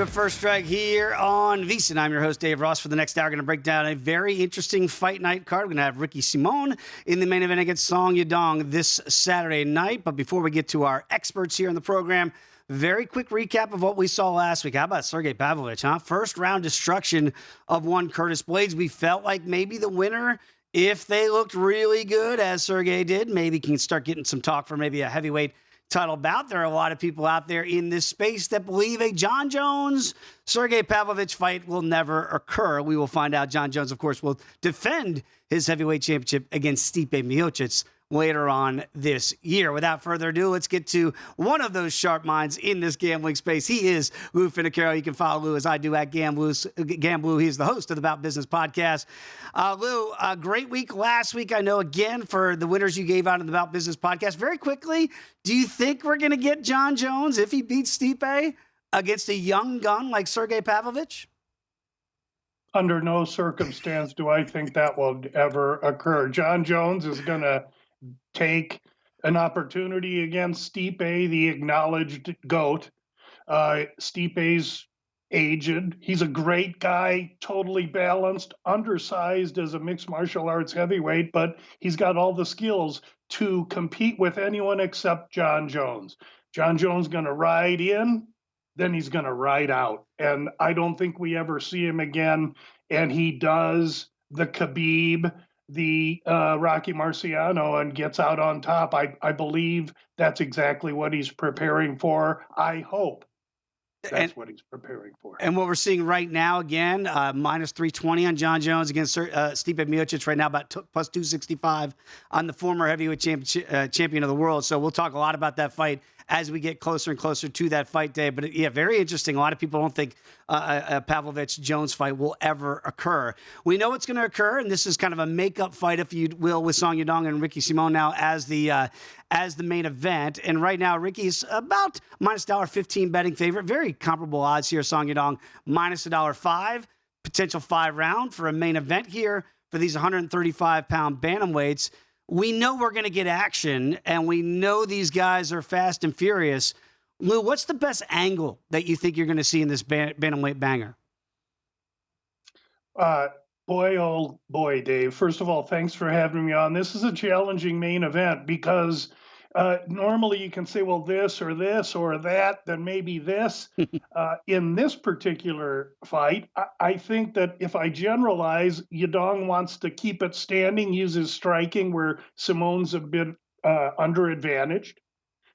to First Strike here on VSiN. I'm your host, Dave Ross. For the next hour, going to break down a very interesting fight night card. We're going to have Ricky Simon in the main event against Song Yadong this Saturday night. But before we get to our experts here in the program, very quick recap of what we saw last week. How about Sergey Pavlovich, huh? First round destruction of one Curtis Blades. We felt like maybe the winner, if they looked really good, as Sergey did, maybe can start getting some talk for maybe a heavyweight title bout. There are a lot of people out there in this space that believe a John Jones Sergey Pavlovich fight will never occur. We will find out. John Jones, of course, will defend his heavyweight championship against Stipe Miocic later on this year. Without further ado, let's get to one of those sharp minds in this gambling space. He is Lou Finocchiaro. You can follow Lou as I do at Gamblou. He's the host of the About Business podcast. Lou, a great week last week, I know, again, for the winners you gave out in the About Business podcast. Very quickly, do you think we're going to get John Jones, if he beats Stipe, against a young gun like Sergey Pavlovich? Under no circumstance do I think that will ever occur. John Jones is going to take an opportunity against Stipe, the acknowledged GOAT. Stipe's aged. He's a great guy, totally balanced, undersized as a mixed martial arts heavyweight, but he's got all the skills to compete with anyone except John Jones. John Jones going to ride in, then he's going to ride out. And I don't think we ever see him again. And he does the Khabib, the Rocky Marciano, and gets out on top. I believe that's exactly what he's preparing for. I hope that's what he's preparing for. And what we're seeing right now, again, minus 320 on John Jones against Stipe Miocic right now, about plus 265 on the former heavyweight champion of the world. So we'll talk a lot about that fight as we get closer and closer to that fight day. But yeah, very interesting. A lot of people don't think a Pavlovich-Jones fight will ever occur. We know it's going to occur, and this is kind of a makeup fight, if you will, with Song Yadong and Ricky Simon now as the main event. And right now, Ricky's about minus $1.15 betting favorite. Very comparable odds here. Song Yadong minus $1.05. Potential 5-round for a main event here for these 135-pound bantamweights. We know we're going to get action, and we know these guys are fast and furious. Lou, what's the best angle that you think you're going to see in this bantamweight banger? Boy, oh boy, Dave. First of all, thanks for having me on. This is a challenging main event because normally you can say, well, this or that, then maybe this. In this particular fight, I think that if I generalize, Yadong wants to keep it standing, uses striking where Simone's have been under-advantaged.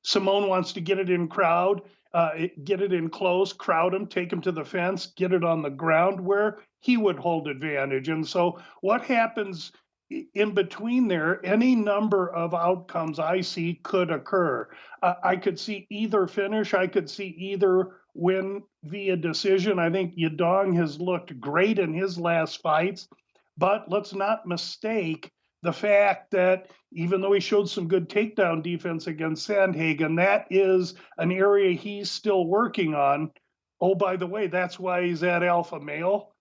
Simone wants to get it in crowd, get it in close, crowd him, take him to the fence, get it on the ground where he would hold advantage. And so what happens in between there, any number of outcomes I see could occur. I could see either finish. I could see either win via decision. I think Yadong has looked great in his last fights, but let's not mistake the fact that even though he showed some good takedown defense against Sandhagen, that is an area he's still working on. Oh, by the way, that's why he's at Alpha Male.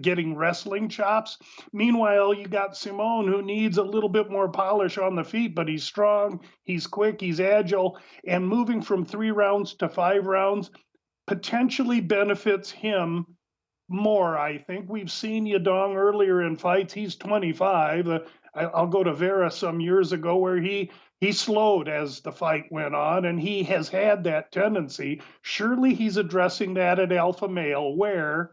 Getting wrestling chops. Meanwhile, you got Simone, who needs a little bit more polish on the feet, but he's strong, he's quick, he's agile, and moving from 3 rounds to 5 rounds potentially benefits him more, I think. We've seen Yadong earlier in fights. He's 25. I'll go to Vera some years ago where he slowed as the fight went on, and he has had that tendency. Surely he's addressing that at Alpha Male, where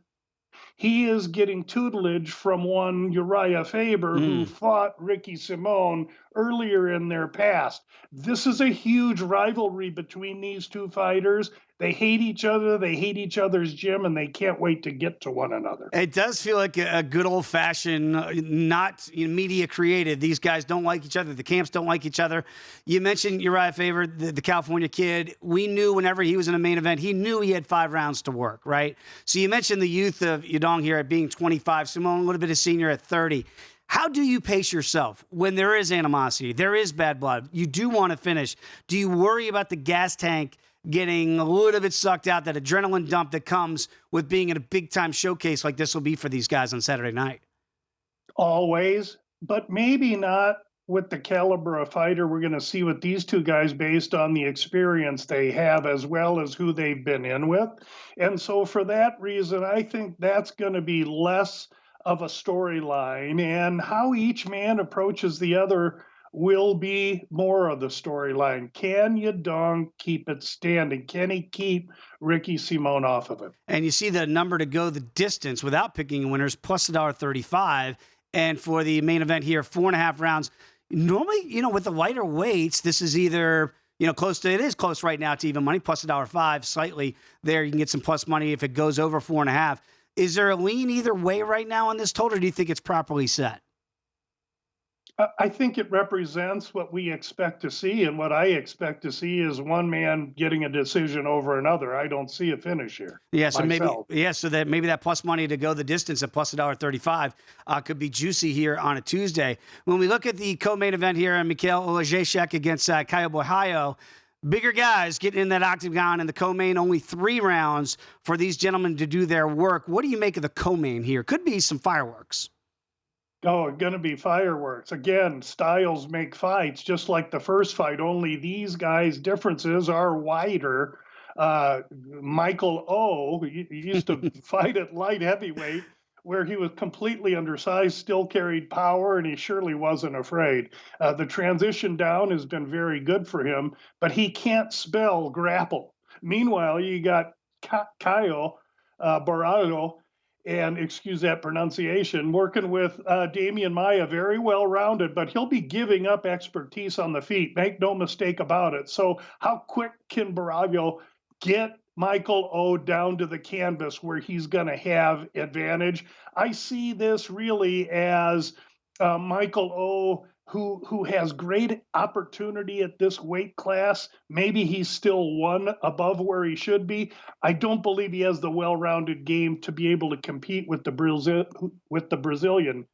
he is getting tutelage from one Uriah Faber who fought Ricky Simon earlier in their past. This is a huge rivalry between these two fighters. They hate each other, they hate each other's gym, and they can't wait to get to one another. It does feel like a good old-fashioned, not media created. These guys don't like each other. The camps don't like each other. You mentioned Uriah Faber, the California kid. We knew whenever he was in a main event, he knew he had 5 rounds to work, right? So you mentioned the youth of Yadong here at being 25, Simone a little bit of senior at 30. How do you pace yourself when there is animosity, there is bad blood, you do want to finish? Do you worry about the gas tank getting a little bit sucked out, that adrenaline dump that comes with being in a big-time showcase like this will be for these guys on Saturday night? Always, but maybe not with the caliber of fighter we're going to see with these two guys based on the experience they have as well as who they've been in with. And so for that reason, I think that's going to be less of a storyline, and how each man approaches the other will be more of the storyline. Can Yadong keep it standing? Can he keep Ricky Simon off of it? And you see the number to go the distance without picking winners, plus $1.35. And for the main event here, 4.5 rounds. Normally, with the lighter weights, this is either, close to, it is close right now to even money, plus $1.05, slightly there. You can get some plus money if it goes over 4.5. Is there a lean either way right now on this total, or do you think it's properly set? I think it represents what we expect to see, and what I expect to see is one man getting a decision over another. I don't see a finish here. Yeah, so myself. maybe that plus money to go the distance at plus $1.35 could be juicy here on a Tuesday. When we look at the co-main event here, Mikhail Olajszak against Caio Borralho, bigger guys getting in that octagon, and the co-main only 3 rounds for these gentlemen to do their work. What do you make of the co-main here? Could be some fireworks. Oh, going to be fireworks. Again, styles make fights, just like the first fight, only these guys' differences are wider. Michael O, he used to fight at light heavyweight, where he was completely undersized, still carried power, and he surely wasn't afraid. The transition down has been very good for him, but he can't spell grapple. Meanwhile, you got Kyle Barado, and excuse that pronunciation, working with Damian Maia, very well rounded, but he'll be giving up expertise on the feet. Make no mistake about it. So, how quick can Baralho get Michael O down to the canvas where he's going to have advantage? I see this really as Michael O, who has great opportunity at this weight class. Maybe he's still one above where he should be. I don't believe he has the well-rounded game to be able to compete with the Brazilian,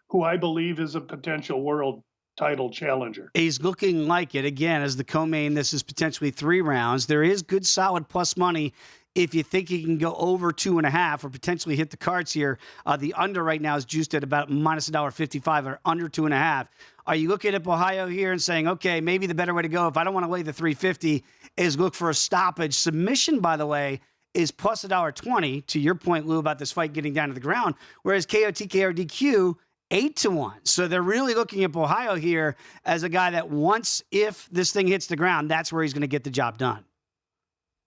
who I believe is a potential world title challenger. He's looking like it. Again, as the co-main, this is potentially 3 rounds. There is good, solid plus money if you think he can go over 2.5 or potentially hit the cards here. The under right now is juiced at about minus $1.55 or under 2.5. Are you looking at Ohio here and saying, okay, maybe the better way to go, if I don't want to lay the 350, is look for a stoppage? Submission, by the way, is plus $1.20, to your point, Lou, about this fight getting down to the ground, whereas KO, TKO, or DQ, 8-1. So they're really looking at Ohio here as a guy that once, if this thing hits the ground, that's where he's going to get the job done.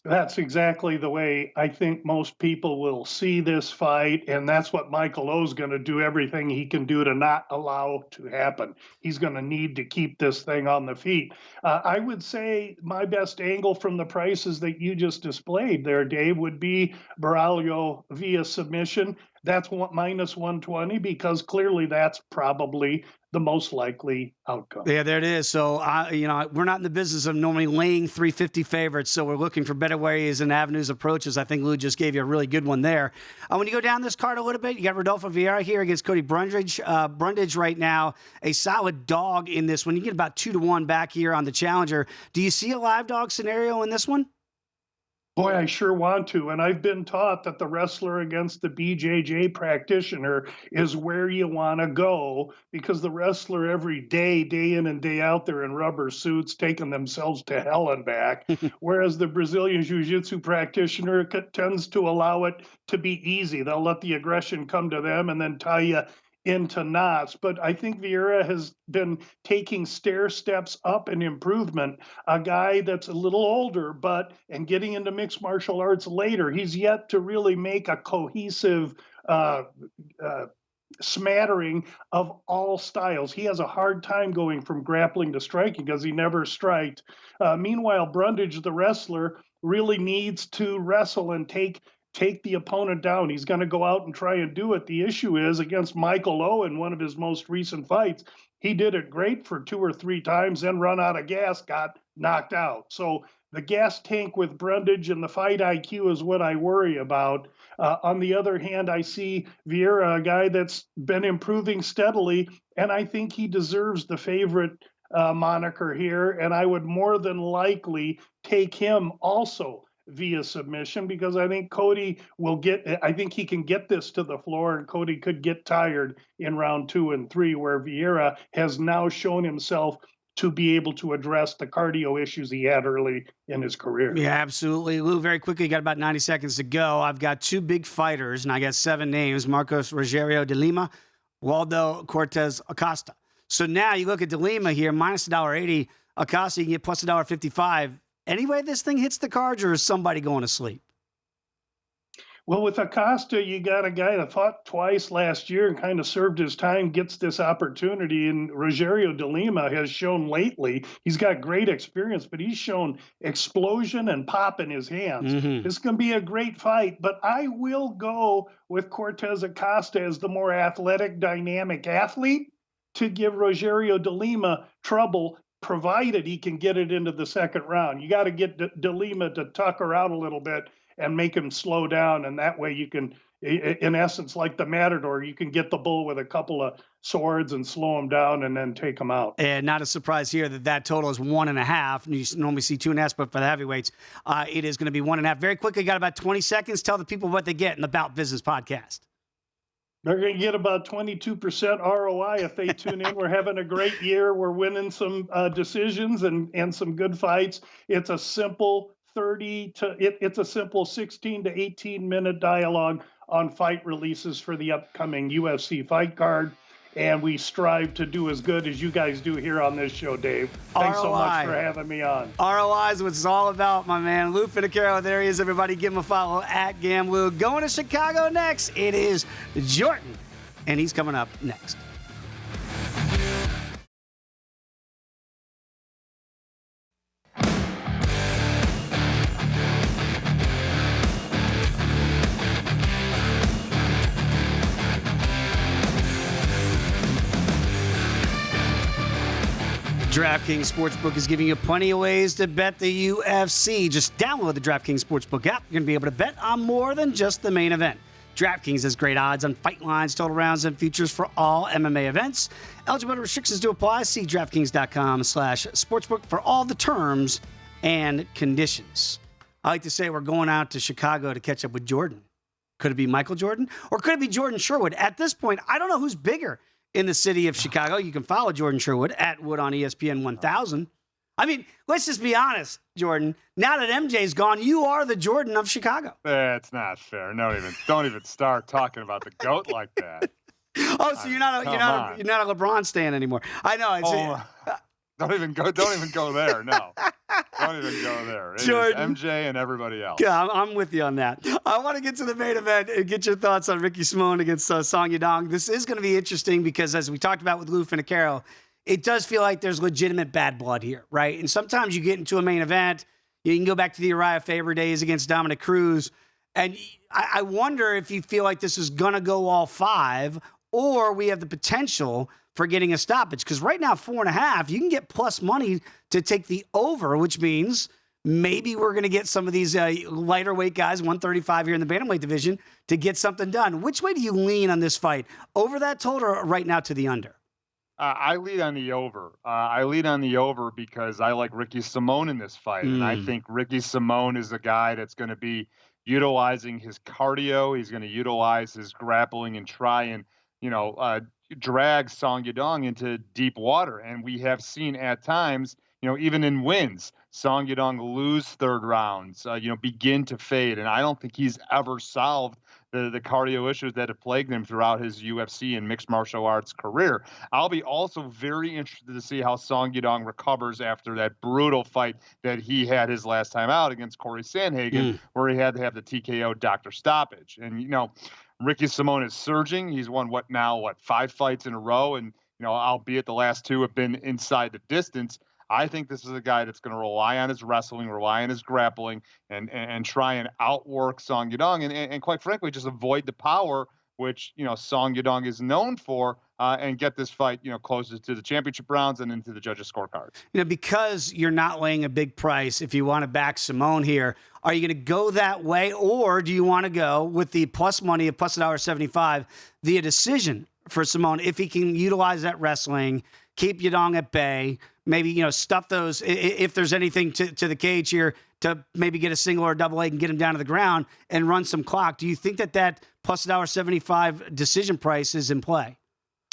That's exactly the way I think most people will see this fight, and that's what Michael O's going to do everything he can do to not allow to happen. He's going to need to keep this thing on the feet. I would say my best angle from the prices that you just displayed there, Dave, would be Baralho via submission. That's minus 120, because clearly that's probably the most likely outcome. Yeah, there it is. So, we're not in the business of normally laying 350 favorites, so we're looking for better ways and avenues, approaches. I think Lou just gave you a really good one there. When you go down this card a little bit, you got Rodolfo Vieira here against Cody Brundage. Brundage right now, a solid dog in this one. You get about 2-1 back here on the challenger. Do you see a live dog scenario in this one? Boy, I sure want to. And I've been taught that the wrestler against the BJJ practitioner is where you want to go, because the wrestler every day, day in and day out, they're in rubber suits taking themselves to hell and back. Whereas the Brazilian Jiu-Jitsu practitioner tends to allow it to be easy. They'll let the aggression come to them and then tie you into knots. But I think Vieira has been taking stair steps up in improvement. A guy that's a little older, and getting into mixed martial arts later, he's yet to really make a cohesive smattering of all styles. He has a hard time going from grappling to striking because he never striked. Meanwhile, Brundage, the wrestler, really needs to wrestle and take the opponent down. He's going to go out and try and do it. The issue is, against Michael O in one of his most recent fights, he did it great for 2 or 3 times, then run out of gas, got knocked out. So the gas tank with Brundage and the fight IQ is what I worry about. On the other hand, I see Vieira, a guy that's been improving steadily, and I think he deserves the favorite moniker here, and I would more than likely take him also via submission, because I think I think he can get this to the floor, and Cody could get tired in round 2 and 3, where Vieira has now shown himself to be able to address the cardio issues he had early in his career. Yeah, absolutely. Lou, very quickly, got about 90 seconds to go. I've got 2 big fighters, and I got 7 names: Marcos Rogerio de Lima, Waldo Cortez Acosta. So now you look at de Lima here, minus $1.80. Acosta, you can get plus $1.55. Anyway, this thing hits the cards, or is somebody going to sleep? Well, with Acosta, you got a guy that fought twice last year and kind of served his time, gets this opportunity. And Rogerio de Lima has shown lately, he's got great experience, but he's shown explosion and pop in his hands. Mm-hmm. This is going to be a great fight, but I will go with Cortez Acosta as the more athletic, dynamic athlete to give Rogerio de Lima trouble, provided he can get it into the second round. You got to get de Lima to tucker out a little bit and make him slow down, and that way you can, in essence, like the Matador, you can get the bull with a couple of swords and slow him down and then take him out. And not a surprise here that total is 1.5. And you normally see 2.5, but for the heavyweights, it is going to be 1.5. Very quickly, got about 20 seconds. Tell the people what they get in the Bout Business podcast. They're going to get about 22% ROI if they tune in. We're having a great year. We're winning some decisions and some good fights. It's a simple it's a simple 16 to 18 minute dialogue on fight releases for the upcoming UFC fight card. And we strive to do as good as you guys do here on this show, Dave. Thanks so much for having me on. ROI is what it's all about, my man. Lou Finocchiaro, there he is, everybody. Give him a follow at GamLou. Going to Chicago next, it is Jordan, and he's coming up next. DraftKings Sportsbook is giving you plenty of ways to bet the UFC. Just download the DraftKings Sportsbook app. You're going to be able to bet on more than just the main event. DraftKings has great odds on fight lines, total rounds, and futures for all MMA events. Eligibility restrictions do apply. See DraftKings.com/sportsbook for all the terms and conditions. I like to say we're going out to Chicago to catch up with Jordan. Could it be Michael Jordan? Or could it be Jordan Sherwood? At this point, I don't know who's bigger in the city of Chicago. You can follow Jordan Sherwood at Wood on ESPN 1000. I mean, let's just be honest, Jordan. Now that MJ's gone, you are the Jordan of Chicago. That's not fair. Don't even start talking about the GOAT like that. Oh, so you're not a LeBron stan anymore. I know. Don't even go there. No. Don't even go there. It Jordan, MJ and everybody else. Yeah, I'm with you on that. I want to get to the main event and get your thoughts on Ricky Simon against Song Yadong. This is going to be interesting because, as we talked about with Lou Finocchiaro, it does feel like there's legitimate bad blood here, right? And sometimes you get into a main event, you can go back to the Uriah Faber days against Dominic Cruz, and I wonder if you feel like this is going to go all 5, or we have the potential for getting a stoppage. Because right now, 4.5, you can get plus money to take the over, which means maybe we're going to get some of these lighter weight guys, 135 here in the bantamweight division, to get something done. Which way do you lean on this fight? Over that total or right now to the under? I lead on the over. I lead on the over because I like Ricky Simon in this fight. And I think Ricky Simon is a guy that's going to be utilizing his cardio. He's going to utilize his grappling and try and, drag Song Yadong into deep water. And we have seen at times, even in wins, Song Yadong lose third rounds, begin to fade. And I don't think he's ever solved the cardio issues that have plagued him throughout his UFC and mixed martial arts career. I'll be also very interested to see how Song Yadong recovers after that brutal fight that he had his last time out against Corey Sandhagen, where he had to have the TKO doctor stoppage. And, Ricky Simon is surging. He's won 5 fights in a row. And, albeit the last 2 have been inside the distance, I think this is a guy that's going to rely on his wrestling, rely on his grappling, and try and outwork Song Yadong, and quite frankly, just avoid the power which Song Yadong is known for, and get this fight closer to the championship rounds and into the judges' scorecard. Because you're not laying a big price, if you want to back Simone here, are you going to go that way, or do you want to go with the plus money of plus $1.75 via decision for Simone if he can utilize that wrestling? keep Yadong at bay, maybe, stuff those, if there's anything to the cage here, to maybe get a single or a double leg and get him down to the ground and run some clock. Do you think that plus $1.75 decision price is in play?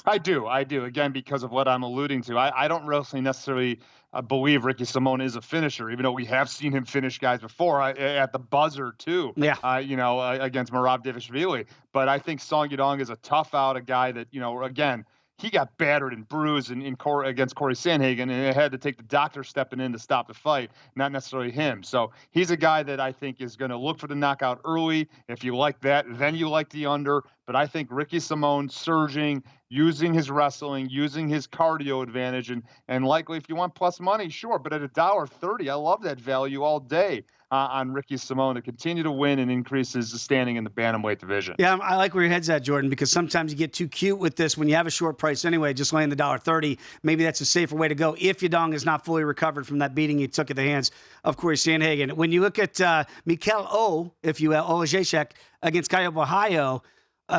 I do. Again, because of what I'm alluding to. I don't really necessarily believe Ricky Simon is a finisher, even though we have seen him finish guys before at the buzzer too. Yeah. Against Merab Dvalishvili. But I think Song Yadong is a tough out, a guy that, again, he got battered and bruised against Corey Sandhagen, and it had to take the doctor stepping in to stop the fight, not necessarily him. So he's a guy that I think is going to look for the knockout early. If you like that, then you like the under. But I think Ricky Simon surging, using his wrestling, using his cardio advantage, and likely if you want plus money, sure. But at $1.30, I love that value all day on Ricky Simon to continue to win and increase his standing in the bantamweight division. Yeah, I like where your head's at, Jordan, because sometimes you get too cute with this when you have a short price anyway, just laying the $1.30. Maybe that's a safer way to go if Yadong is not fully recovered from that beating he took at the hands of Corey Sandhagen. When you look at Mikel O, if you will, Olajeszek against Caio Borralho,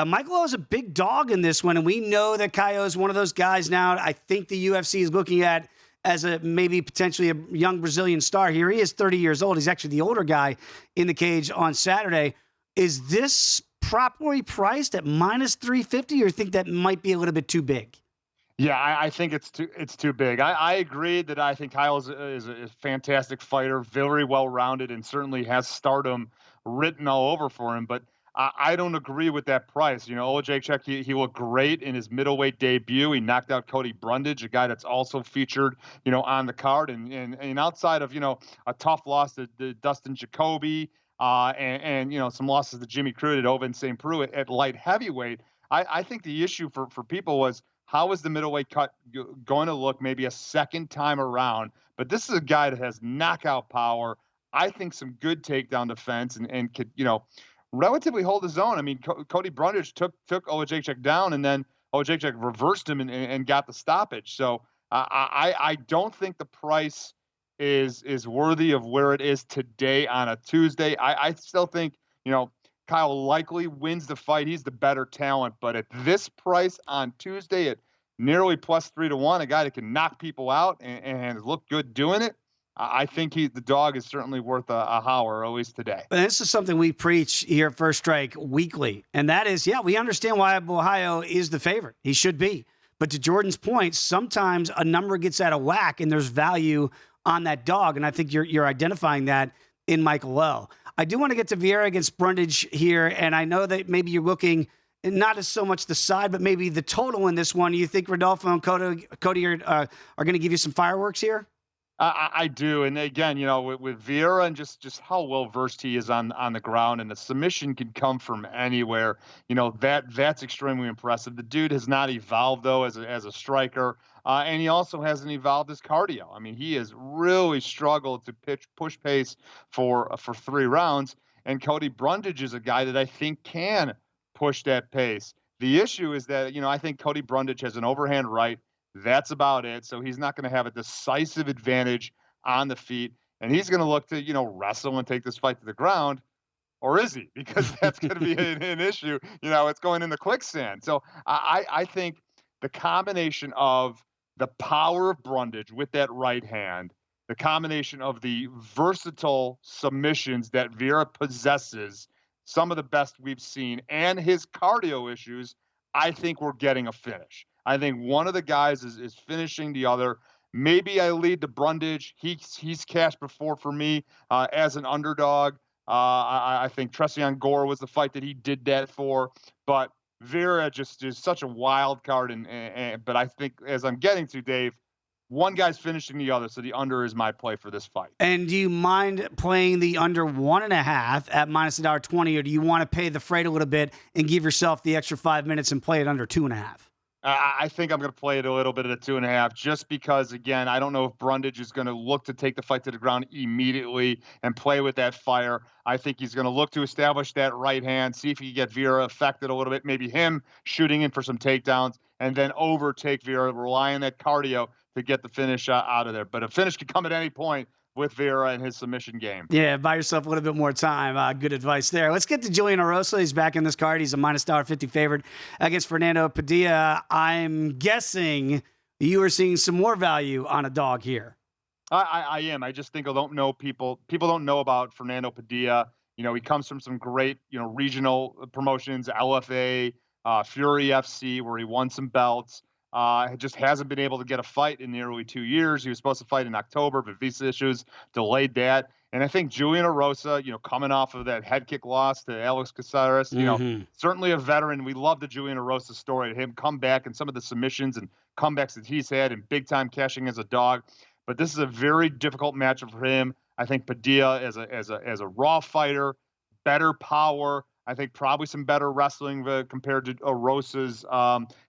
Michael O is a big dog in this one, and we know that Caio is one of those guys now I think the UFC is looking at as maybe potentially a young Brazilian star. Here he is, 30 years old. He's actually the older guy in the cage on Saturday. Is this properly priced at minus 350, or you think that might be a little bit too big? Yeah, I think it's too big. I agree that I think Kyle is a fantastic fighter, very well-rounded, and certainly has stardom written all over for him. But I don't agree with that price. Olajeszek, he looked great in his middleweight debut. He knocked out Cody Brundage, a guy that's also featured, on the card. And outside of, a tough loss to Dustin Jacoby and some losses to Jimmy Crute at Ovince St. Preux at light heavyweight, I think the issue for people was how is the middleweight cut going to look maybe a second time around? But this is a guy that has knockout power. I think some good takedown defense and could, relatively hold his own. I mean, Cody Brundage took Olajeszek down, and then Olajeszek reversed him and got the stoppage. So I don't think the price is worthy of where it is today on a Tuesday. I still think, Kyle likely wins the fight. He's the better talent. But at this price on Tuesday at nearly plus 3-1, a guy that can knock people out and look good doing it, I think the dog is certainly worth a holler, at least today. And this is something we preach here at First Strike weekly, and that is, we understand why Borralho is the favorite. He should be. But to Jordan's point, sometimes a number gets out of whack, and there's value on that dog, and I think you're identifying that in Michael O. I do want to get to Vieira against Brundage here, and I know that maybe you're looking not as so much the side, but maybe the total in this one. You think Rodolfo and Cody are going to give you some fireworks here? I do. And again, with Vieira and just how well versed he is on the ground, and the submission can come from anywhere, that's extremely impressive. The dude has not evolved though as a striker. And he also hasn't evolved his cardio. I mean, he has really struggled to push pace for 3 rounds. And Cody Brundage is a guy that I think can push that pace. The issue is that, I think Cody Brundage has an overhand right. That's about it. So he's not going to have a decisive advantage on the feet. And he's going to look to, wrestle and take this fight to the ground. Or is he? Because that's going to be an issue. It's going in the quicksand. So I think the combination of the power of Brundage with that right hand, the combination of the versatile submissions that Vieira possesses, some of the best we've seen, and his cardio issues, I think we're getting a finish. I think one of the guys is finishing the other. Maybe I lead to Brundage. He's cashed before for me as an underdog. I think Tression Gore was the fight that he did that for. But Vieira just is such a wild card. But I think, as I'm getting to, Dave, one guy's finishing the other, so the under is my play for this fight. And do you mind playing the under 1.5 at minus $1.20, or do you want to pay the freight a little bit and give yourself the extra 5 minutes and play it under 2.5? I think I'm going to play it a little bit at a 2.5, just because, again, I don't know if Brundage is going to look to take the fight to the ground immediately and play with that fire. I think he's going to look to establish that right hand, see if he can get Vieira affected a little bit, maybe him shooting in for some takedowns, and then overtake Vieira, rely on that cardio to get the finish out of there. But a finish could come at any point with Vieira and his submission game. Yeah, buy yourself a little bit more time. Good advice there. Let's get to Julian Erosa. He's back in this card. He's a minus $1.50 favorite against Fernando Padilla. I'm guessing You are seeing some more value on a dog here. I am. I just think I don't know people don't know about Fernando Padilla. You know, he comes from some great, regional promotions, LFA, Fury FC, where he won some belts. Just hasn't been able to get a fight in nearly 2 years. He was supposed to fight in October, but visa issues delayed that. And I think Julian Erosa, coming off of that head kick loss to Alex Caceres, certainly a veteran. We love the Julian Erosa story, him come back and some of the submissions and comebacks that he's had and big time cashing as a dog. But this is a very difficult matchup for him. I think Padilla as a raw fighter, better power. I think probably some better wrestling compared to Rosa's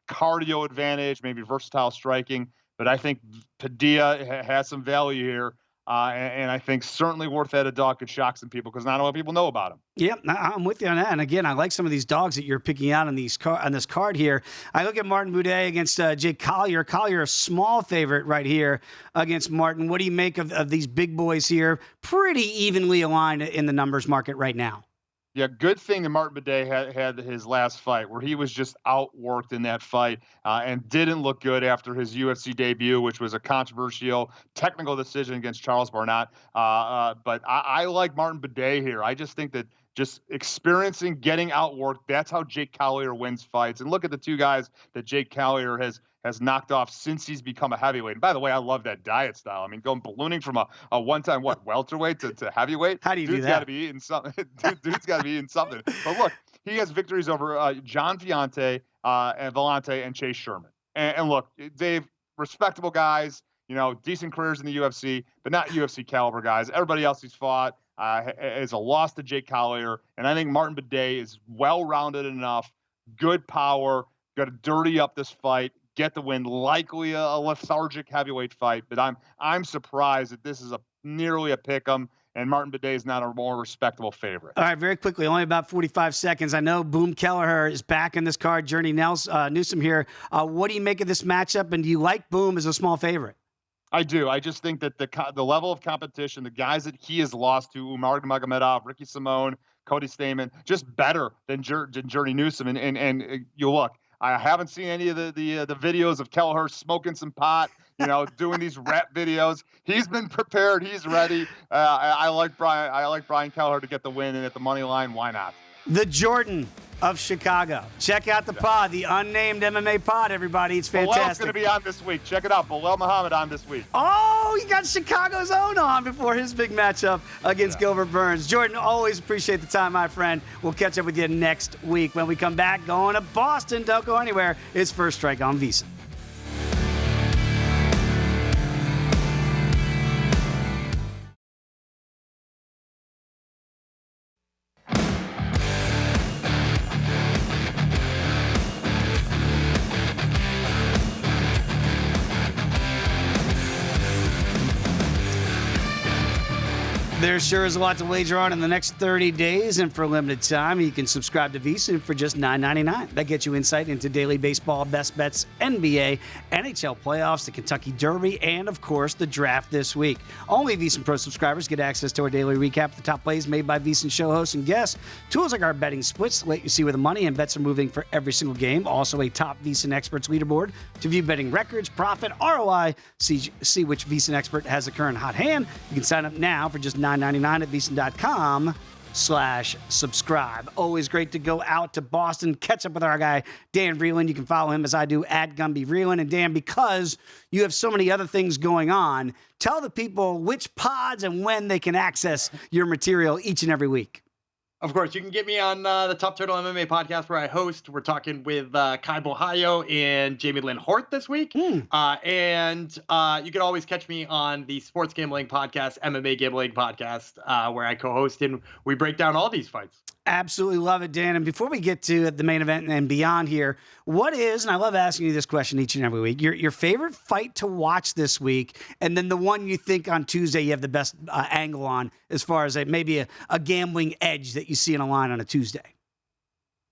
cardio advantage, maybe versatile striking. But I think Padilla has some value here. And I think certainly worth that a dog could shock some people because not a lot of people know about him. Yeah, I'm with you on that. And again, I like some of these dogs that you're picking out on this card here. I look at Martin Buday against Jake Collier. Collier, a small favorite right here against Martin. What do you make of these big boys here? Pretty evenly aligned in the numbers market right now. Yeah, good thing that Martin Buday had his last fight where he was just outworked in that fight and didn't look good after his UFC debut, which was a controversial technical decision against Charles Barnett. But I like Martin Buday here. I just think that just experiencing getting outworked, that's how Jake Collier wins fights. And look at the two guys that Jake Collier has knocked off since he's become a heavyweight. And by the way, I love that diet style. I mean, going ballooning from a one-time welterweight to heavyweight. How do you do that? Dude's got to be eating something. Dude's got to be eating something. But look, he has victories over John Villante and Chase Sherman. And look, Dave, respectable guys. Decent careers in the UFC, but not UFC caliber guys. Everybody else he's fought is a loss to Jake Collier, and I think Martin Buday is well-rounded enough, good power, got to dirty up this fight, get the win, likely a lethargic heavyweight fight, but I'm surprised that this is nearly a pick'em, and Martin Buday is not a more respectable favorite. All right, very quickly, only about 45 seconds. I know Boom Kelleher is back in this card. Journey Newsom here. What do you make of this matchup, and do you like Boom as a small favorite? I do. I just think that the level of competition, the guys that he has lost to, Umar Magomedov, Ricky Simon, Cody Stamann, just better than Journey Newsom. And you look, I haven't seen any of the videos of Kelleher smoking some pot, doing these rap videos. He's been prepared. He's ready. I like Brian Kelleher to get the win, and at the money line, why not? The Jordan of Chicago. Check out the pod, the unnamed MMA pod, everybody. It's fantastic. Bilal's going to be on this week. Check it out. Bilal Muhammad on this week. Oh, you got Chicago's own on before his big matchup against Gilbert Burns. Jordan, always appreciate the time, my friend. We'll catch up with you next week. When we come back, going to Boston. Don't go anywhere. It's First Strike on VSiN. There sure is a lot to wager on in the next 30 days, and for a limited time, you can subscribe to VSiN for just $9.99. That gets you insight into daily baseball best bets, NBA, NHL playoffs, the Kentucky Derby, and, of course, the draft this week. Only VSiN Pro subscribers get access to our daily recap of the top plays made by VSiN show hosts and guests, tools like our betting splits to let you see where the money and bets are moving for every single game, also a top VSiN experts leaderboard to view betting records, profit, ROI, see which VSiN expert has a current hot hand. You can sign up now for just $9.99 at VSiN.com/subscribe. Always great to go out to Boston, catch up with our guy, Dan Vreeland. You can follow him as I do at Gumby Vreeland. And Dan, because you have so many other things going on, tell the people which pods and when they can access your material each and every week. Of course, you can get me on the Top Turtle MMA podcast where I host. We're talking with Kai Bohayo and Jamie Lynn Hort this week. And you can always catch me on the Sports Gambling Podcast, MMA Gambling Podcast, where I co-host and we break down all these fights. Absolutely love it, Dan. And before we get to the main event and beyond here, what is, and I love asking you this question each and every week, your favorite fight to watch this week, and then the one you think on Tuesday you have the best angle on as far as maybe a gambling edge that you see in a line on a Tuesday?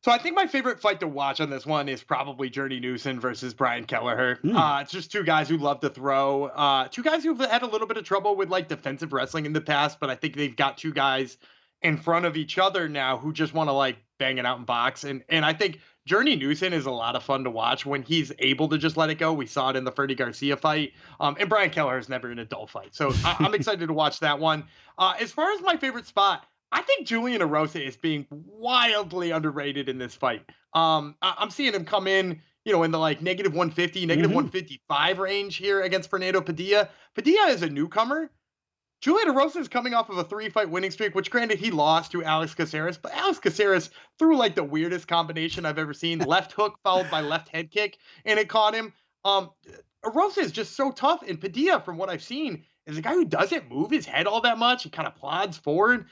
So I think my favorite fight to watch on this one is probably Journey Newsom versus Brian Kelleher. It's just two guys who love to throw, two guys who've had a little bit of trouble with defensive wrestling in the past, but I think they've got two guys in front of each other now who just want to banging out in box. And I think Journey Newson is a lot of fun to watch when he's able to just let it go. We saw it in the Freddie Garcia fight. And Brian Kelleher is never in a dull fight. So I'm excited to watch that one. As far as my favorite spot, I think Julian Erosa is being wildly underrated in this fight. I'm seeing him come in, in the like negative 150, negative 155 range here against Fernando Padilla. Padilla is a newcomer. Julian Erosa is coming off of a 3-fight winning streak, which granted he lost to Alex Caceres, but Alex Caceres threw like the weirdest combination I've ever seen. Left hook followed by left head kick, and it caught him. Erosa is just so tough, and Padilla, from what I've seen, is a guy who doesn't move his head all that much. He kind of plods forward.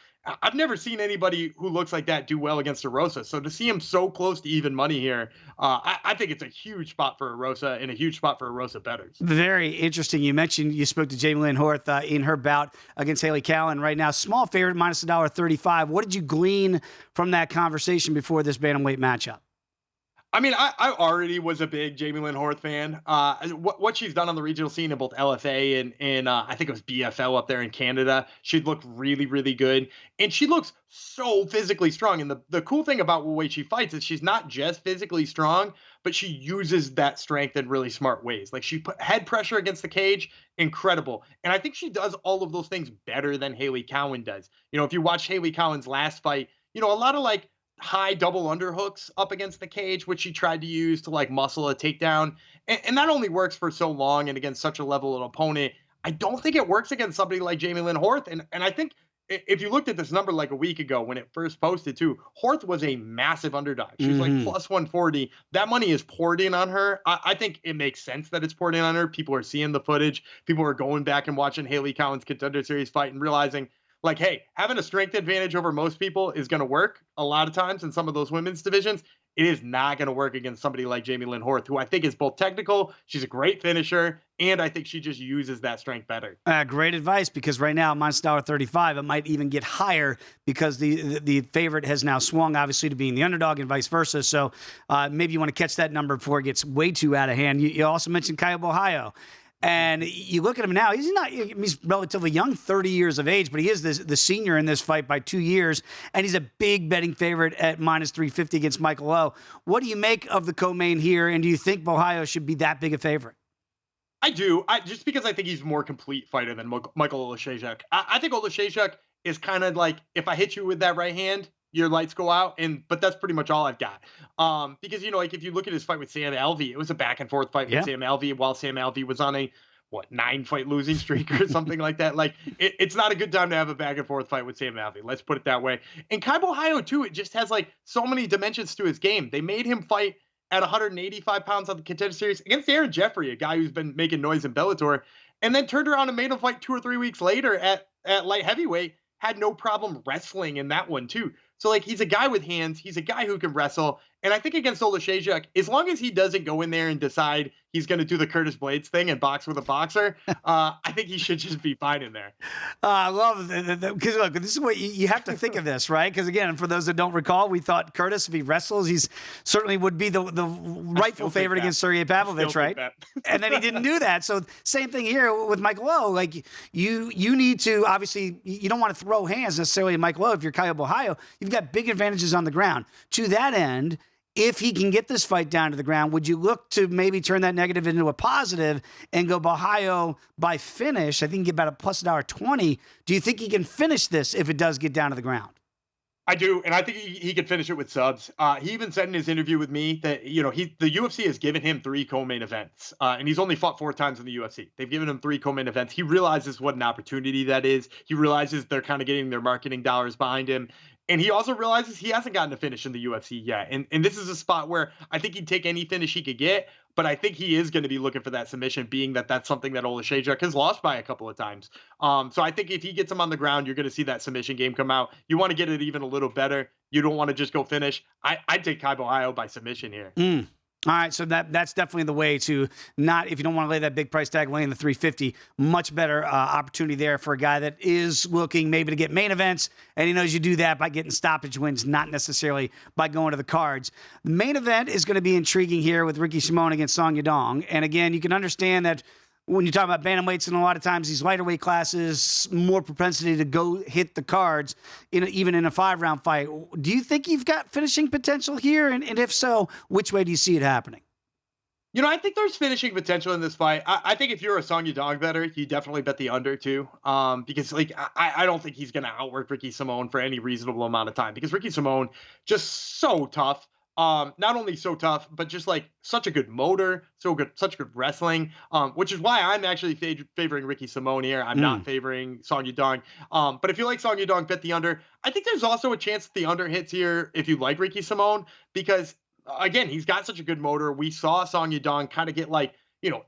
I've never seen anybody who looks like that do well against Erosa. So to see him so close to even money here, I think it's a huge spot for Erosa and a huge spot for Erosa bettors. Very interesting. You mentioned you spoke to Jamie Lynn Horth in her bout against Haley Cowan right now. Small favorite, minus $1.35. What did you glean from that conversation before this bantamweight matchup? I mean, I already was a big Jamie Lynn Horth fan. What she's done on the regional scene in both LFA and I think it was BFL up there in Canada, she looked really, really good. And she looks so physically strong. And the cool thing about the way she fights is she's not just physically strong, but she uses that strength in really smart ways. Like she put head pressure against the cage, incredible. And I think she does all of those things better than Haley Cowan does. If you watch Haley Cowan's last fight, a lot of like high double underhooks up against the cage, which she tried to use to like muscle a takedown. And that only works for so long and against such a level of opponent. I don't think it works against somebody like Jamie Lynn Horth. And I think if you looked at this number like a week ago when it first posted too, Horth was a massive underdog. She was like plus 140. That money is poured in on her. I think it makes sense that it's poured in on her. People are seeing the footage. People are going back and watching Haley Cowan's Contender Series fight and realizing, like, hey, having a strength advantage over most people is going to work a lot of times in some of those women's divisions. It is not going to work against somebody like Jamie Lynn Horth, who I think is both technical, she's a great finisher, and I think she just uses that strength better. Great advice, because right now, minus $1.35, it might even get higher because the favorite has now swung, obviously, to being the underdog and vice versa. So maybe you want to catch that number before it gets way too out of hand. You also mentioned Caio Borralho. And you look at him now, he's relatively young, 30 years of age, but he is the senior in this fight by 2 years. And he's a big betting favorite at minus 350 against Michael O. What do you make of the co-main here? And do you think Borralho should be that big a favorite? I do. Just because I think he's a more complete fighter than Michael Oleksiejczuk. I think Oleksiejczuk is kind of like, if I hit you with that right hand, your lights go out, but that's pretty much all I've got. Because, like if you look at his fight with Sam Alvey, it was a back and forth fight with Sam Alvey while Sam Alvey was on a 9-fight losing streak or something like that. Like it's not a good time to have a back and forth fight with Sam Alvey. Let's put it that way. And Caio Borralho too, it just has like so many dimensions to his game. They made him fight at 185 pounds on the Contender Series against Aaron Jeffrey, a guy who's been making noise in Bellator, and then turned around and made him fight 2 or 3 weeks later at light heavyweight. Had no problem wrestling in that one too. So, like, he's a guy with hands. He's a guy who can wrestle. And I think against Oleksiejczuk, as long as he doesn't go in there and decide he's going to do the Curtis Blades thing and box with a boxer, I think he should just be fine in there. I love it. Because, look, this is what you have to think of this, right? Because, again, for those that don't recall, we thought Curtis, if he wrestles, he's certainly would be the rightful favorite against Sergey Pavlovich, right? And then he didn't do that. So same thing here with Michael O. Like, you need to, obviously, you don't want to throw hands necessarily at Michael O. If you're Caio Borralho, you've got big advantages on the ground. To that end, if he can get this fight down to the ground, would you look to maybe turn that negative into a positive and go Borralho by finish? I think you get about a plus $1.20. Do you think he can finish this if it does get down to the ground? I do, and I think he could finish it with subs. He even said in his interview with me that the UFC has given him 3 co-main events, and he's only fought 4 times in the UFC. They've given him 3 co-main events. He realizes what an opportunity that is. He realizes they're kind of getting their marketing dollars behind him. And he also realizes he hasn't gotten a finish in the UFC yet. And this is a spot where I think he'd take any finish he could get, but I think he is going to be looking for that submission, being that that's something that Oleksiejczuk has lost by a couple of times. So I think if he gets him on the ground, you're going to see that submission game come out. You want to get it even a little better. You don't want to just go finish. I'd take Caio Borralho by submission here. All right, so that's definitely the way to not, if you don't want to lay that big price tag, lay in the 350, much better opportunity there for a guy that is looking maybe to get main events, and he knows you do that by getting stoppage wins, not necessarily by going to the cards. The main event is going to be intriguing here with Ricky Simon against Song Yadong, and again, you can understand that when you talk about bantamweights, and a lot of times these lighter weight classes, more propensity to go hit the cards, even in a 5-round fight. Do you think you've got finishing potential here? And if so, which way do you see it happening? I think there's finishing potential in this fight. I think if you're a Song Yadong bettor, you definitely bet the under too. Because I don't think he's going to outwork Ricky Simon for any reasonable amount of time, because Ricky Simon just so tough. Not only so tough, but just like such a good motor, such good wrestling, which is why I'm actually favoring Ricky Simon here. I'm not favoring Song Yadong. But if you like Song Yadong, bet the under. I think there's also a chance that the under hits here if you like Ricky Simon, because again, he's got such a good motor. We saw Song Yadong kind of get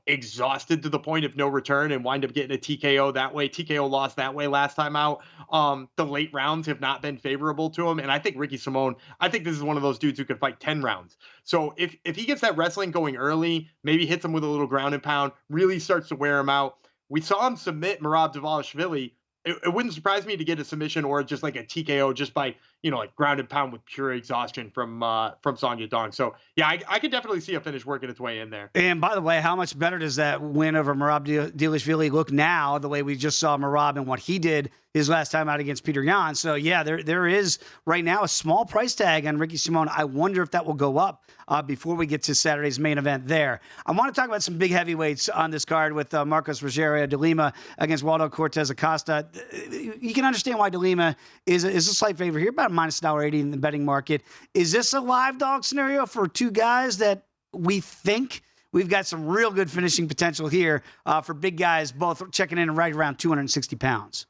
exhausted to the point of no return and wind up getting a TKO that way. TKO lost that way last time out. The late rounds have not been favorable to him. And I think Ricky Simon, I think this is one of those dudes who could fight 10 rounds. So if he gets that wrestling going early, maybe hits him with a little ground and pound, really starts to wear him out. We saw him submit Merab Dvalishvili. It wouldn't surprise me to get a submission or just like a TKO just by, ground and pound with pure exhaustion from Song Yadong. So, yeah, I could definitely see a finish working its way in there. And by the way, how much better does that win over Merab Dvalishvili look now, the way we just saw Merab and what he did his last time out against Peter Yan? So, yeah, there is right now a small price tag on Ricky Simon. I wonder if that will go up before we get to Saturday's main event there. I want to talk about some big heavyweights on this card with Marcos Rogerio de Lima against Waldo Cortez Acosta. You can understand why de Lima is a slight favorite here, about minus $1.80 in the betting market. Is this a live dog scenario for two guys that we think we've got some real good finishing potential here for big guys, both checking in right around 260 pounds?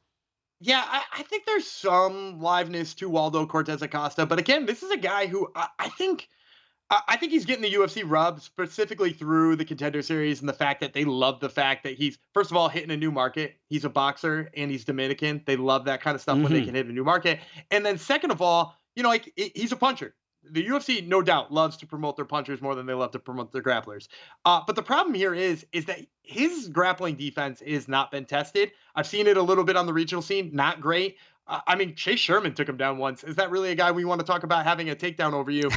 Yeah, I think there's some liveness to Waldo Cortez Acosta. But again, this is a guy who I think he's getting the UFC rub specifically through the Contender Series and the fact that they love the fact that he's, first of all, hitting a new market. He's a boxer and he's Dominican. They love that kind of stuff when they can hit a new market. And then second of all, he's a puncher. The UFC, no doubt, loves to promote their punchers more than they love to promote their grapplers. But the problem here is that his grappling defense has not been tested. I've seen it a little bit on the regional scene. Not great. I mean, Chase Sherman took him down once. Is that really a guy we want to talk about having a takedown over you?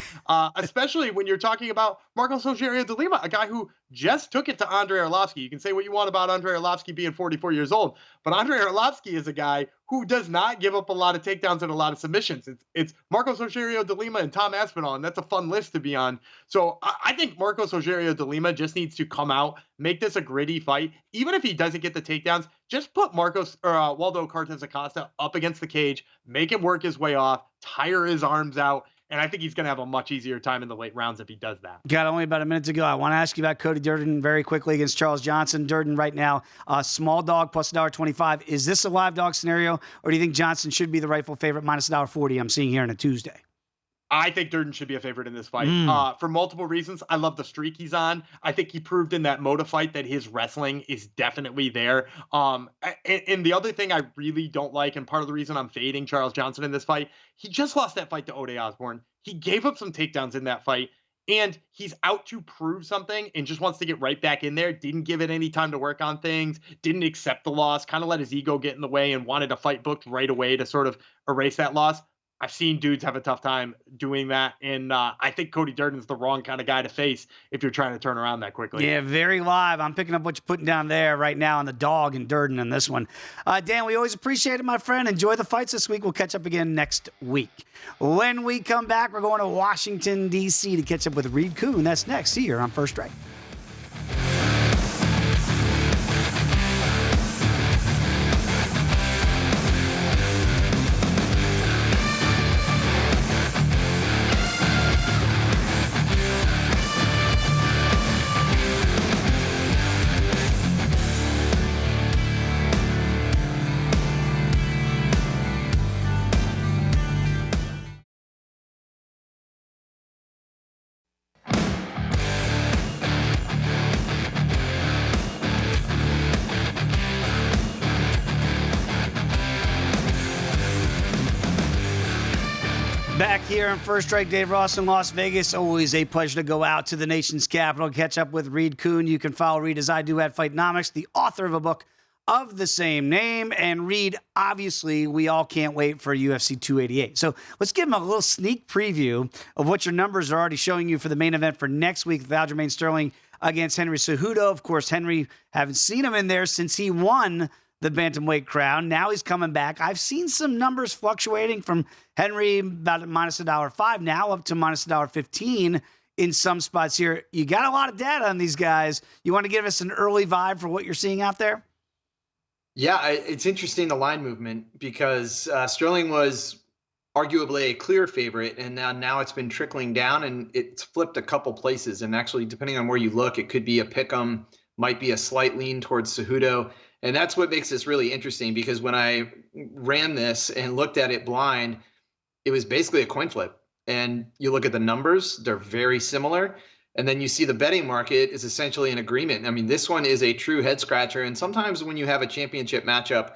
Especially when you're talking about Marcos Rogerio de Lima, a guy who just took it to Andrei Arlovsky. You can say what you want about Andrei Arlovsky being 44 years old, but Andrei Arlovsky is a guy who does not give up a lot of takedowns and a lot of submissions. It's Marcos Rogerio de Lima and Tom Aspinall, and that's a fun list to be on. So I think Marcos Rogerio de Lima just needs to come out, make this a gritty fight. Even if he doesn't get the takedowns, just put Waldo Cortez Acosta up against the cage, make him work his way off, tire his arms out, and I think he's going to have a much easier time in the late rounds if he does that. Got only about a minute to go. I want to ask you about Cody Durden very quickly against Charles Johnson. Durden right now, small dog plus $1.25. Is this a live dog scenario, or do you think Johnson should be the rightful favorite minus $1.40 I'm seeing here on a Tuesday? I think Durden should be a favorite in this fight for multiple reasons. I love the streak he's on. I think he proved in that Moda fight that his wrestling is definitely there. And the other thing I really don't like, and part of the reason I'm fading Charles Johnson in this fight, he just lost that fight to Ode Osborne. He gave up some takedowns in that fight, and he's out to prove something and just wants to get right back in there. Didn't give it any time to work on things, didn't accept the loss, kind of let his ego get in the way and wanted a fight booked right away to sort of erase that loss. I've seen dudes have a tough time doing that, and I think Cody Durden's the wrong kind of guy to face if you're trying to turn around that quickly. Yeah, very live. I'm picking up what you're putting down there right now on the dog and Durden in this one. Dan, we always appreciate it, my friend. Enjoy the fights this week. We'll catch up again next week. When we come back, we're going to Washington, D.C. to catch up with Reed Kuhn. That's next here on First Strike. Back here on First Strike, Dave Ross in Las Vegas. Always a pleasure to go out to the nation's capital, catch up with Reed Kuhn. You can follow Reed as I do at Fightnomics, the author of a book of the same name. And Reed, obviously, we all can't wait for UFC 288. So let's give him a little sneak preview of what your numbers are already showing you for the main event for next week with Aljamain Sterling against Henry Cejudo. Of course, Henry, haven't seen him in there since he won the bantamweight crown. Now he's coming back. I've seen some numbers fluctuating from Henry about minus $1.05 now up to minus $1.15 in some spots here. You got a lot of data on these guys. You want to give us an early vibe for what you're seeing out there? Yeah, it's interesting, the line movement, because Sterling was arguably a clear favorite, and now it's been trickling down, and it's flipped a couple places. And actually, depending on where you look, it could be a pick 'em, might be a slight lean towards Cejudo. And that's what makes this really interesting, because when I ran this and looked at it blind, it was basically a coin flip. And you look at the numbers, they're very similar. And then you see the betting market is essentially in agreement. I mean, this one is a true head scratcher. And sometimes when you have a championship matchup,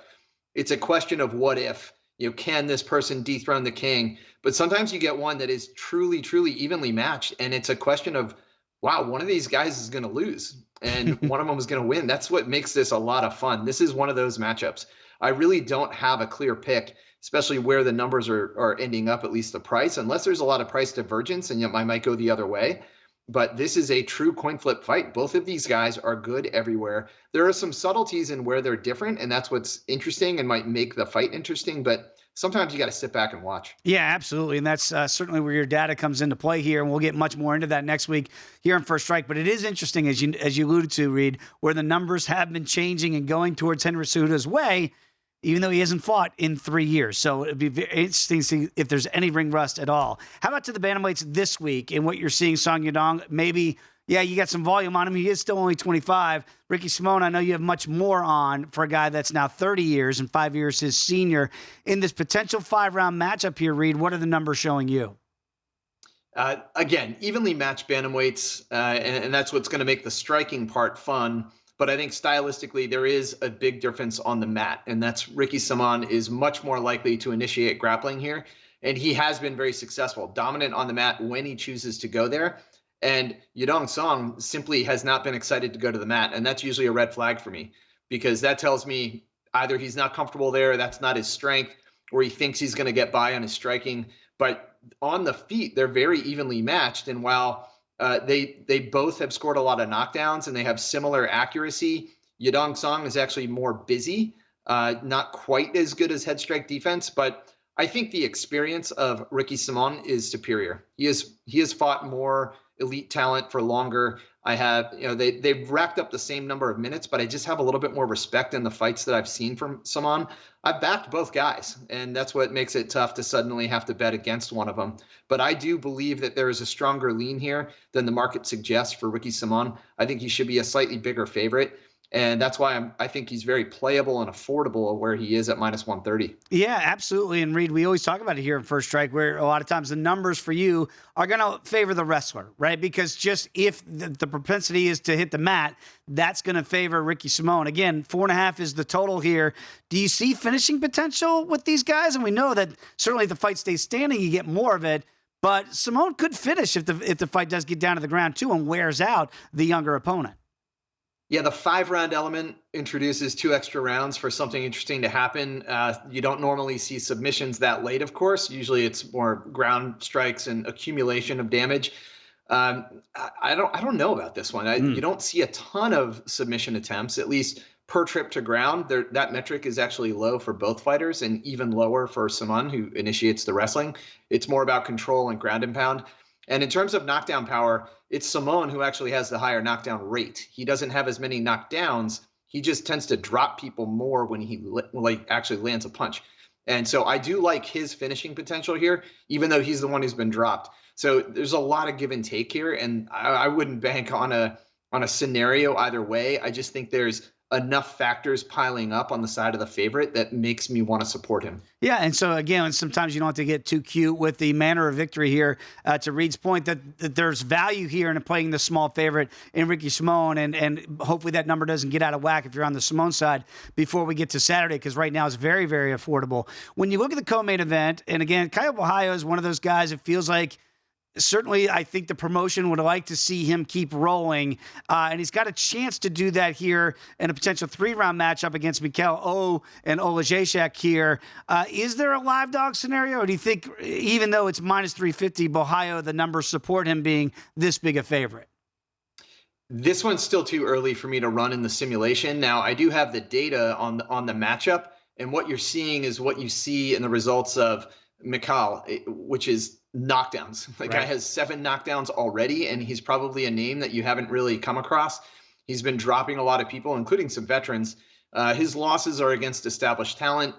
it's a question of what if. Can this person dethrone the king? But sometimes you get one that is truly, truly evenly matched. And it's a question of, wow, one of these guys is going to lose and one of them is going to win. That's what makes this a lot of fun. This is one of those matchups. I really don't have a clear pick, especially where the numbers are ending up, at least the price, unless there's a lot of price divergence and I might go the other way. But this is a true coin flip fight. Both of these guys are good everywhere. There are some subtleties in where they're different, and that's what's interesting and might make the fight interesting. But sometimes you got to sit back and watch. Yeah, absolutely. And that's certainly where your data comes into play here. And we'll get much more into that next week here in First Strike. But it is interesting, as you alluded to, Reed, where the numbers have been changing and going towards Henry Cejudo's way, even though he hasn't fought in 3 years. So it'd be very interesting to see if there's any ring rust at all. How about to the bantamweights this week and what you're seeing, Song Yadong? Maybe, yeah, you got some volume on him. He is still only 25. Ricky Simon, I know you have much more on for a guy that's now 30 years and 5 years his senior. In this potential 5-round matchup here, Reed, what are the numbers showing you? Again, evenly matched bantamweights, and that's what's going to make the striking part fun. But I think stylistically, there is a big difference on the mat, and that's Ricky Simon is much more likely to initiate grappling here. And he has been very successful, dominant on the mat when he chooses to go there. And Yadong Song simply has not been excited to go to the mat. And that's usually a red flag for me, because that tells me either he's not comfortable there, that's not his strength, or he thinks he's going to get by on his striking. But on the feet, they're very evenly matched. And while they both have scored a lot of knockdowns and they have similar accuracy, Yadong Song is actually more busy, not quite as good as head strike defense, but I think the experience of Ricky Simon is superior. He has fought more elite talent for longer. They've racked up the same number of minutes, but I just have a little bit more respect in the fights that I've seen from Simon. I've backed both guys, and that's what makes it tough to suddenly have to bet against one of them. But I do believe that there is a stronger lean here than the market suggests for Ricky Simon. I think he should be a slightly bigger favorite. And that's why I think he's very playable and affordable where he is at minus 130. Yeah, absolutely. And Reed, we always talk about it here in First Strike, where a lot of times the numbers for you are going to favor the wrestler, right? Because just if the propensity is to hit the mat, that's going to favor Ricky Simon. Again, 4.5 is the total here. Do you see finishing potential with these guys? And we know that certainly if the fight stays standing, you get more of it. But Simon could finish if the fight does get down to the ground too and wears out the younger opponent. Yeah, the 5-round element introduces 2 extra rounds for something interesting to happen. You don't normally see submissions that late, of course. Usually it's more ground strikes and accumulation of damage. I don't know about this one. You don't see a ton of submission attempts, at least per trip to ground. That metric is actually low for both fighters and even lower for Simon, who initiates the wrestling. It's more about control and ground and pound. And in terms of knockdown power, it's Simon who actually has the higher knockdown rate. He doesn't have as many knockdowns. He just tends to drop people more when he actually lands a punch. And so I do like his finishing potential here, even though he's the one who's been dropped. So there's a lot of give and take here, and I wouldn't bank on a scenario either way. I just think there's enough factors piling up on the side of the favorite that makes me want to support him. Yeah, and so again, sometimes you don't have to get too cute with the manner of victory here. To Reed's point, that there's value here in playing the small favorite in Ricky Simon, and hopefully that number doesn't get out of whack if you're on the Simon side before we get to Saturday, because right now it's very, very affordable. When you look at the co-main event, and again, Caio Borralho is one of those guys, it feels like certainly, I think the promotion would like to see him keep rolling, and he's got a chance to do that here in a potential 3-round matchup against Mikhail O and Olajeszak here. Is there a live dog scenario, or do you think, even though it's minus 350, Borralho, the numbers support him being this big a favorite? This one's still too early for me to run in the simulation. Now, I do have the data on the matchup, and what you're seeing is what you see in the results of Mikal, which is knockdowns. The guy has 7 knockdowns already, and he's probably a name that you haven't really come across. He's been dropping a lot of people, including some veterans. His losses are against established talent.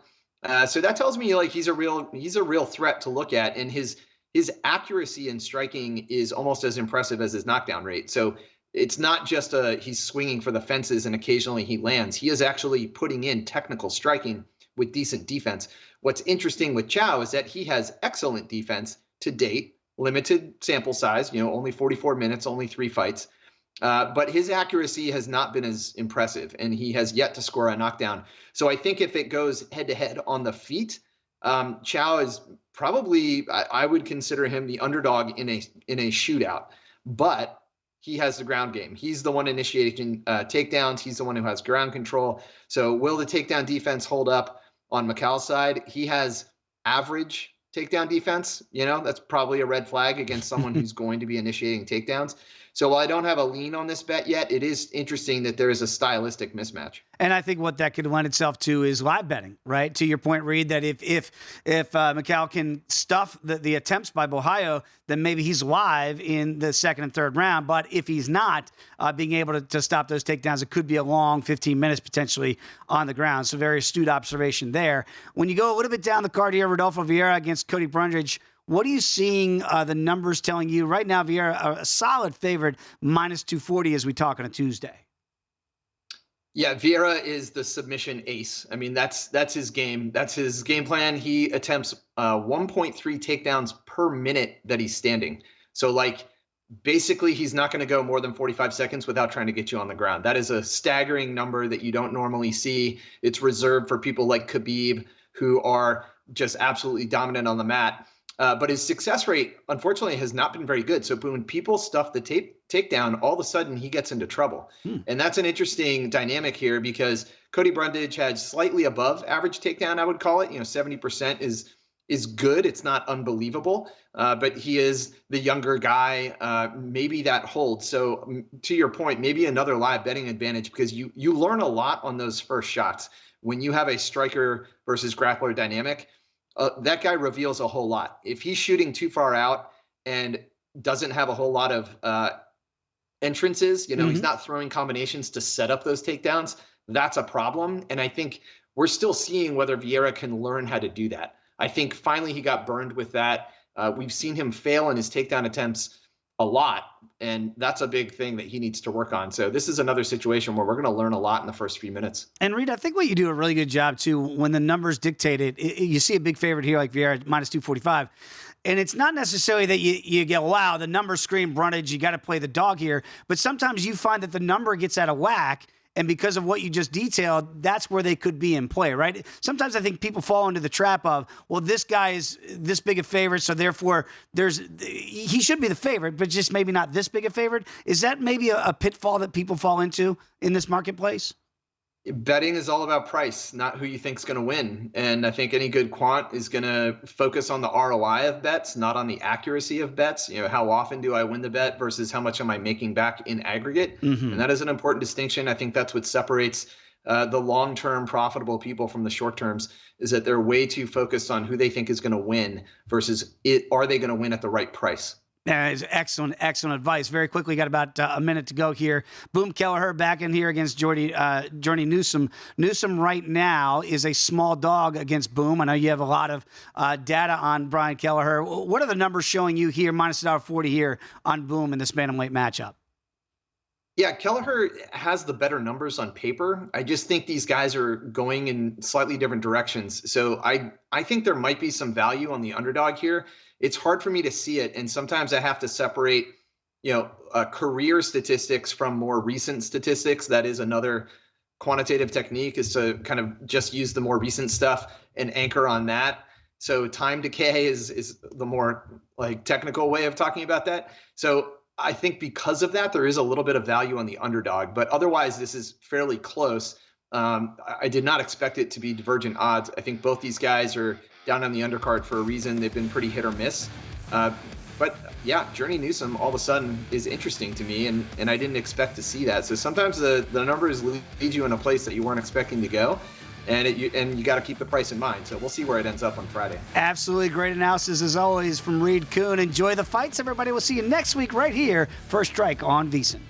So that tells me like he's a real threat to look at, and his accuracy in striking is almost as impressive as his knockdown rate. So it's not just he's swinging for the fences and occasionally he lands. He is actually putting in technical striking with decent defense. What's interesting with Chow is that he has excellent defense to date, limited sample size, only 44 minutes, only 3 fights. But his accuracy has not been as impressive, and he has yet to score a knockdown. So I think if it goes head-to-head on the feet, Chow is probably, I would consider him the underdog in a shootout. But he has the ground game. He's the one initiating takedowns. He's the one who has ground control. So will the takedown defense hold up on Mikal's side? He has average takedown defense. That's probably a red flag against someone who's going to be initiating takedowns. So while I don't have a lean on this bet yet, it is interesting that there is a stylistic mismatch. And I think what that could lend itself to is live betting, right? To your point, Reed, that if Mikal can stuff the attempts by Bohayo, then maybe he's live in the second and third round. But if he's not, being able to stop those takedowns, it could be a long 15 minutes potentially on the ground. So very astute observation there. When you go a little bit down the card here, Rodolfo Vieira against Cody Brundage, what are you seeing the numbers telling you? Right now, Vieira, a solid favorite, minus 240 as we talk on a Tuesday. Yeah, Vieira is the submission ace. I mean, that's his game. That's his game plan. He attempts 1.3 takedowns per minute that he's standing. So, basically, he's not going to go more than 45 seconds without trying to get you on the ground. That is a staggering number that you don't normally see. It's reserved for people like Khabib, who are just absolutely dominant on the mat. But his success rate, unfortunately, has not been very good. So when people stuff the takedown, all of a sudden he gets into trouble. And that's an interesting dynamic here because Cody Brundage had slightly above average takedown, I would call it. 70% is good. It's not unbelievable, but he is the younger guy. Maybe that holds. So to your point, maybe another live betting advantage because you learn a lot on those first shots. When you have a striker versus grappler dynamic, that guy reveals a whole lot. If he's shooting too far out and doesn't have a whole lot of entrances, he's not throwing combinations to set up those takedowns, that's a problem. And I think we're still seeing whether Vieira can learn how to do that. I think finally he got burned with that. We've seen him fail in his takedown attempts a lot, and that's a big thing that he needs to work on. So this is another situation where we're going to learn a lot in the first few minutes. And Reed, I think what you do a really good job too, when the numbers dictate it, you see a big favorite here like Vieira minus 245. And it's not necessarily that you go, wow, the numbers scream Brundage, you got to play the dog here. But sometimes you find that the number gets out of whack. And because of what you just detailed, that's where they could be in play, right? Sometimes I think people fall into the trap of, well, this guy is this big a favorite, so therefore he should be the favorite, but just maybe not this big a favorite. Is that maybe a pitfall that people fall into in this marketplace? Betting is all about price, not who you think is going to win. And I think any good quant is going to focus on the ROI of bets, not on the accuracy of bets. How often do I win the bet versus how much am I making back in aggregate? And that is an important distinction. I think that's what separates the long-term profitable people from the short-terms, is that they're way too focused on who they think is going to win versus are they going to win at the right price? That is excellent advice. Very quickly, got about a minute to go here. Boom Kelleher back in here against Jordy Newsom. Newsom right now is a small dog against Boom. I know you have a lot of data on Brian Kelleher. What are the numbers showing you here, minus $1.40 here on Boom in this bantamweight matchup? Yeah, Kelleher has the better numbers on paper. I just think these guys are going in slightly different directions. So I think there might be some value on the underdog here. It's hard for me to see it. And sometimes I have to separate, career statistics from more recent statistics. That is another quantitative technique, is to kind of just use the more recent stuff and anchor on that. So time decay is the more technical way of talking about that. So I think because of that, there is a little bit of value on the underdog, but otherwise this is fairly close. I did not expect it to be divergent odds. I think both these guys are down on the undercard for a reason. They've been pretty hit or miss. But yeah, Journey Newsom all of a sudden is interesting to me, and I didn't expect to see that. So sometimes the numbers lead you in a place that you weren't expecting to go. And you got to keep the price in mind. So we'll see where it ends up on Friday. Absolutely great analysis as always from Reed Kuhn. Enjoy the fights, everybody. We'll see you next week right here. First Strike on VSiN.